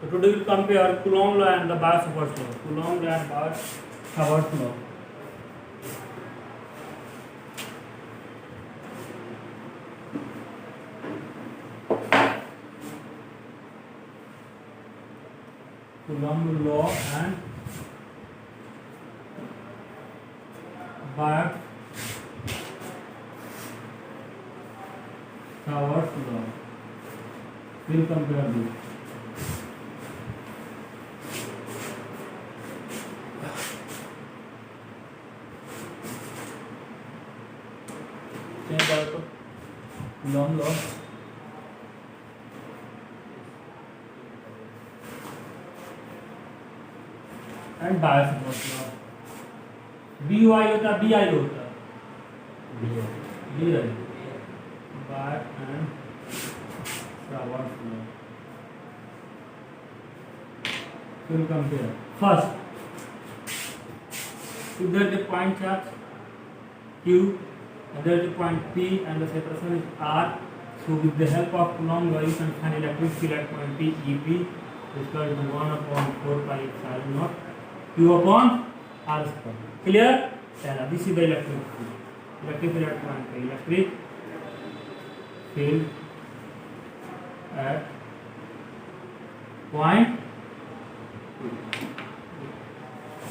So today we'll compare Coulomb law and the Biot-Savart law. Coulomb law and Biot-Savart law. Coulomb law and Biot-Savart law. We'll compare this. Coulomb law and Biot-Savart law. BY होता BI होता BI Biot and Savart law. We'll compare. First, if there is a point charge Q and there is a point P and the separation is R, so with the help of Coulomb law you can find electric field at point P EP is equal to 1/4 pi epsilon naught Q upon R square. Clear? Yeah, this is the electric field. Electric field at point P. Electric field at point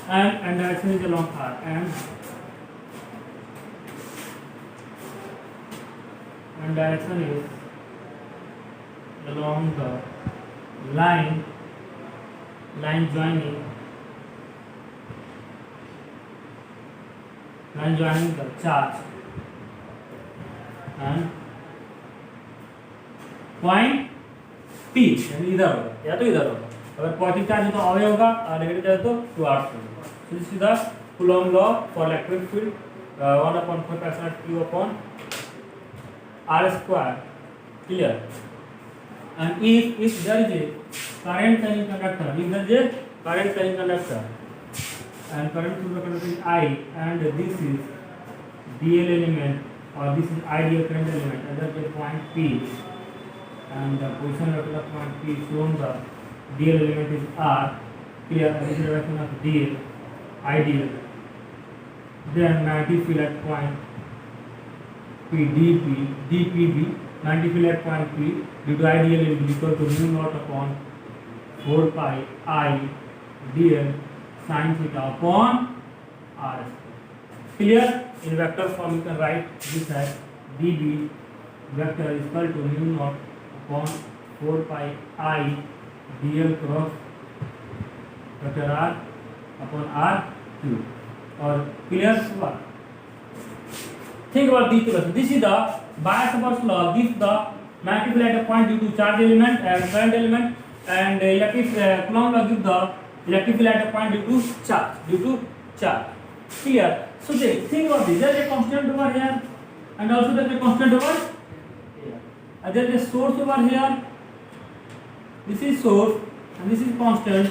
and direction is along R and direction is along the line joining the charge and point P, यानी इधर होगा या तो इधर होगा. अगर positive charge है तो अवे होगा और नेगेटिव चार्ज तो टुवर्ड्स होगा. So this is the Coulomb law for electric field 1/4 Q upon R square. Clear? And if there is a current carrying conductor, and current through the conductor is I, and this is DL element or this is ideal current element, and there is a point P, and the position of the point P shown the DL element is R. Clear? And this is the direction of DL ideal. Then magnetic field at point P DPB, magnetic field at point P due to ideal is equal to mu naught upon 4 pi I dl sin theta upon R square. Clear? In vector form you can write this as dB vector is equal to mu naught upon 4 pi I dl cross vector R upon R cube. Or clear? Think about these two lessons. This is the Biot-Savart law. Gives the magnetic field at a point due to charge element and current element, and Coulomb law gives the electric field at a point due to charge. Clear? So think about this. There is a constant over here, and also there is a constant over here. And there is a source over here. This is source, and this is constant.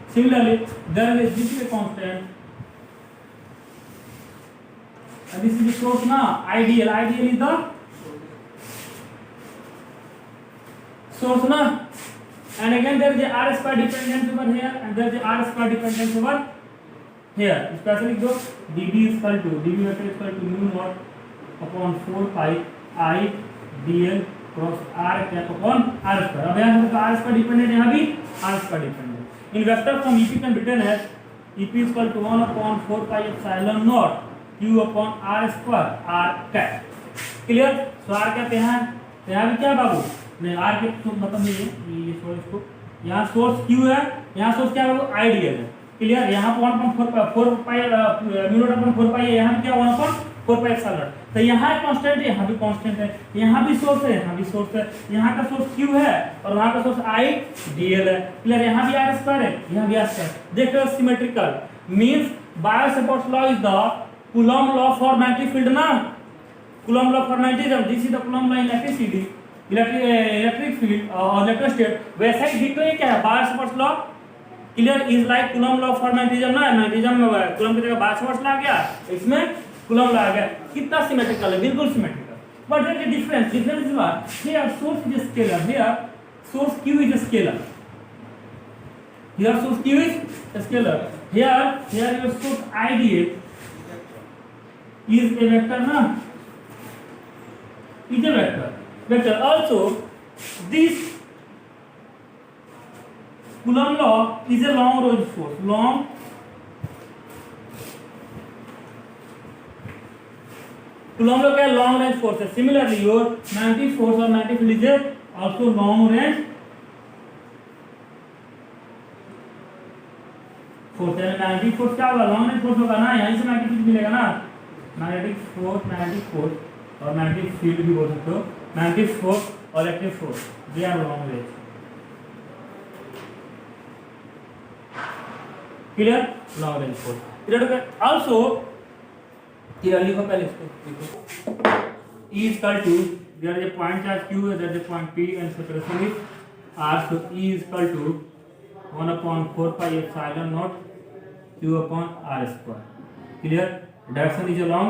Similarly, this is a constant. And this is the source now. Ideal is the source now. And again there is a R square dependence over here, and there is a R square dependence over here. Especially those dB vector is equal to mu naught upon 4 pi I dl cross R cap upon R square. अब यहाँ पर R square dependent, यहाँ भी R square dependent. In vector form EP can be written as EP is equal to 1/4 pi epsilon naught Q upon R square R cap. Clear? So R cap यहाँ भी क्या बाबू नहीं, R cap मतलब नहीं है ये सोर्स को, यहाँ सोर्स Q है, यहाँ सोर्स क्या बाबू आइडियल है. क्लियर? यहाँ पर 1/4 पाई mu naught upon 4 पाई है, यहाँ क्या 1/4 पाई epsilon. तो यहाँ कांस्टेंट है, यहाँ भी कांस्टेंट है, यहाँ भी सोर्स है, यहाँ भी सोर्स है, यहाँ का सोर्स Q है और वहाँ का सोर्स I dl है. क्लियर? यहाँ भी R स्क्वायर है, यहाँ भी R स्क्वायर. देख रहे हो symmetrical means Biot-Savart law is the Coulomb law for magnetic field ना. Coulomb law for magnetism. This is the Coulomb law in electricity, electric field or electrostate. वैसा ही दिख रहा है क्या है Biot-Savart law. Clear? Is like Coulomb law for magnetism ना. Magnetism में Coulomb की जगह Biot-Savart law आ गया, इसमें Coulomb law आ गया. कितना सिमेट्रिकल है, बिल्कुल symmetrical. But there is a difference. Difference is what? Here source is a scalar. Here source Q is a scalar. Here source Q is scalar. Here your source ID is a vector, na? Is a vector. Vector. Also, this Coulomb law is a long range force. Long Coulomb law क्या long range force है. Similarly, your magnetic force or magnetic field is also long range force. यानी magnetic force क्या होगा? Long range force होगा ना. यहीं से magnetic field मिलेगा ना. Magnetic force और magnetic field भी बोल सकते हो. Magnetic force और electric force they are long range. Clear? Long range force. Clear? Also here लिखो पहले इसको. E is equal to, there is a point charge Q, there is a point P, and separation is R. So E is equal to 1 upon 4 pi epsilon naught Q upon R square. Clear? Direction is along.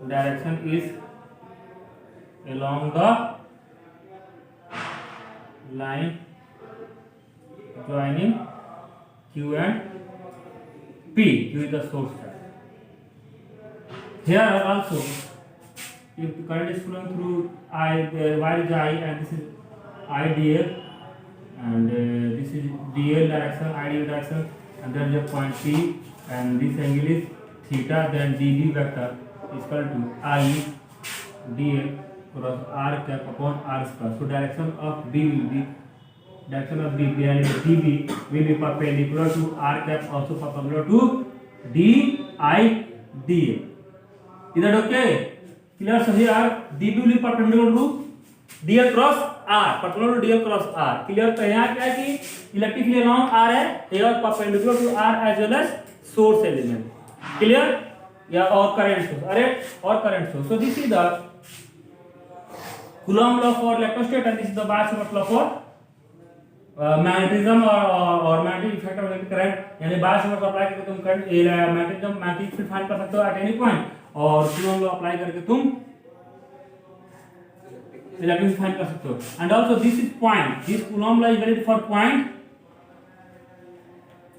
Direction is along the line joining Q and P. Q is the source charge. Here also, if the current is flowing through the wire is I, and this is IDL, and this is DL direction, IDL direction, and then the point P, and this angle is theta, then DB vector is equal to I DL cross R cap upon R square. So direction of B will be DB will be perpendicular to R cap, also perpendicular to DI DL. Is that okay? Clear? So here DB will be perpendicular to DL cross R, perpendicular to DL cross R. Clear? तो यहाँ क्या है कि electric field along R है, here perpendicular to R as well as source element. Clear? या और current source. अरे और current source. So this is the Coulomb law for electrostate, and this is the Biot-Savart law for magnetism और magnetic effect of electric current. यानी Biot-Savart को apply करके तुम current magnetic field find कर सकते हो at any point, और Coulomb law apply करके तुम इलेक्ट्रिक फील्ड फाइंड कर सकते हो. And also this is point. This Coulomb law is valid for point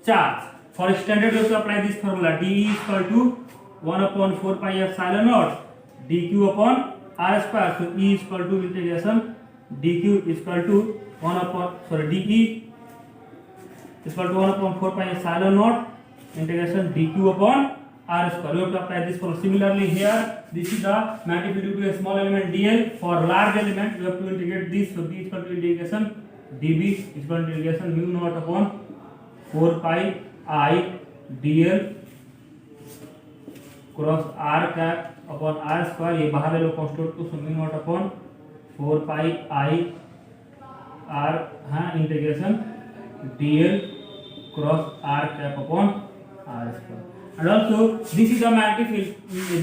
charge. For standard we have to apply this formula. D is equal to 1 upon 4 pi epsilon naught dq upon R square. So E is equal to integration dq is equal to 1 upon dE is equal to 1 upon 4 pi epsilon naught integration dq upon R square. We have to apply this formula. Similarly here, this is the magnetic field due to a small element dl. For large element we have to integrate this. So B is equal to integration dB is equal to integration mu naught upon 4 pi I dl cross R cap upon R square. ये बाहर ले लो constant को, सो mu naught upon 4 pi I R हाँ integration dl cross R cap upon R square. And also this is the magnetic field.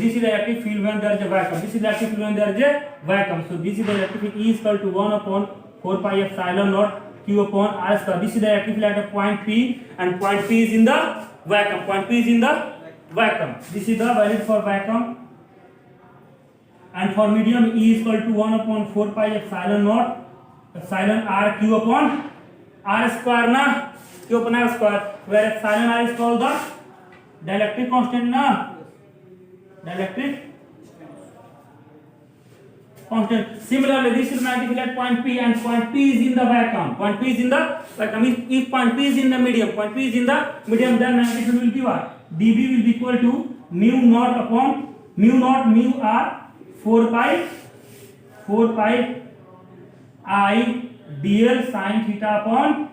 This is the electric field when there is a vacuum. This is the electric field when there is a vacuum. So this is the electric field. E is equal to 1 upon 4 pi epsilon naught Q upon R square. This is the electric field at a point P, and point P is in the vacuum. Point P is in the vacuum. This is the valid for vacuum. And for medium, E is equal to 1 upon 4 pi epsilon naught epsilon R Q upon R square ना, Q upon R square, where epsilon R is called the dielectric constant ना, dielectric constant. Similarly, this is magnetic field at point P, and point P is in the vacuum. Point P is in the vacuum. If point P is in the medium, point P is in the medium, then magnetic field will be what? dB will be equal to mu naught upon mu R 4 pi I dl sin theta upon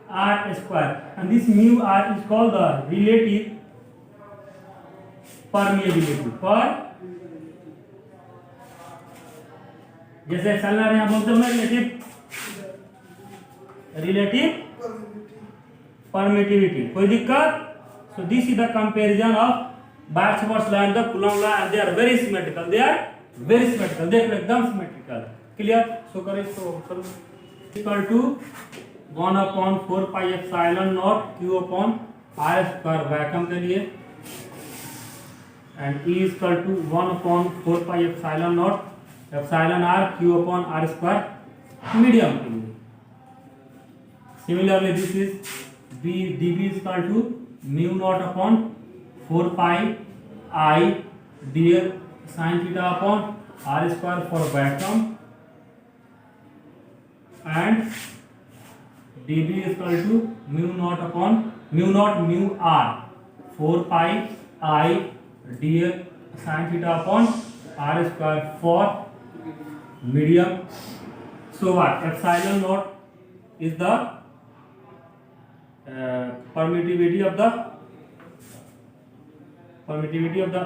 R square. And this mu R is called the relative permeability. जैसे epsilon यहाँ बोलते हैं relative permittivity. कोई दिक्कत? So this is the comparison of Biot-Savart law and the Coulomb law, and they are very symmetrical. They are very symmetrical. They are एकदम symmetrical. Clear? So करें so equal to 1 upon 4 pi epsilon naught Q upon R square vacuum के लिए, and E is equal to 1 upon 4 pi epsilon naught epsilon R Q upon R square medium के लिए. Similarly, this is dB is equal to mu naught upon 4 pi I dl sin theta upon r square for vacuum, and dB is equal to mu naught mu r 4 pi I dl sin theta upon r square for medium. So what? Epsilon naught is the permittivity of the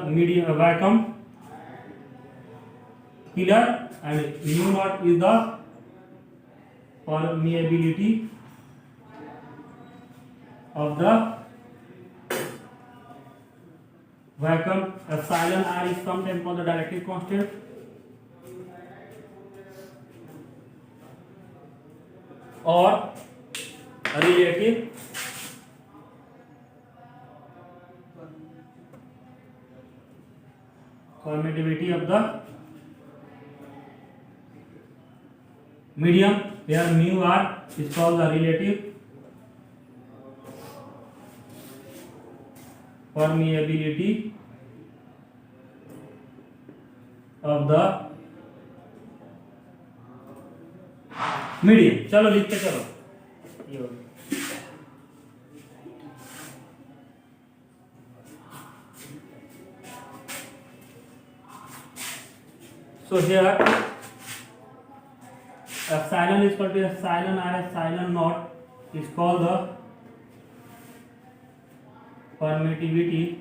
medium vacuum pillar, and mu naught is the permeability of the vacuum. Epsilon r is sometimes called the dielectric constant, or relative permittivity of the medium, where mu r is called the relative permeability of the medium. चलो लिखते चलो, ये हो गया. So here epsilon is equal to epsilon r epsilon naught is called the permittivity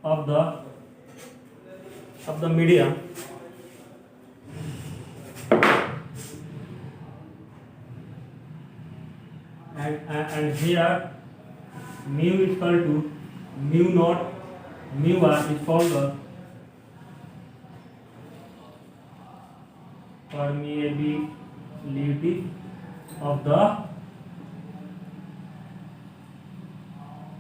of the medium, and here mu is equal to mu naught mu r is called the permeability of the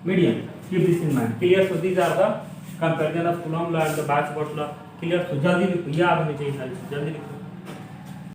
medium. Keep this in mind. Clear? So these are the comparison of Coulomb law and the Bach-Bot law. Clear? So जल्दी लिखो, याद होनी चाहिए सारी, जल्दी लिखो.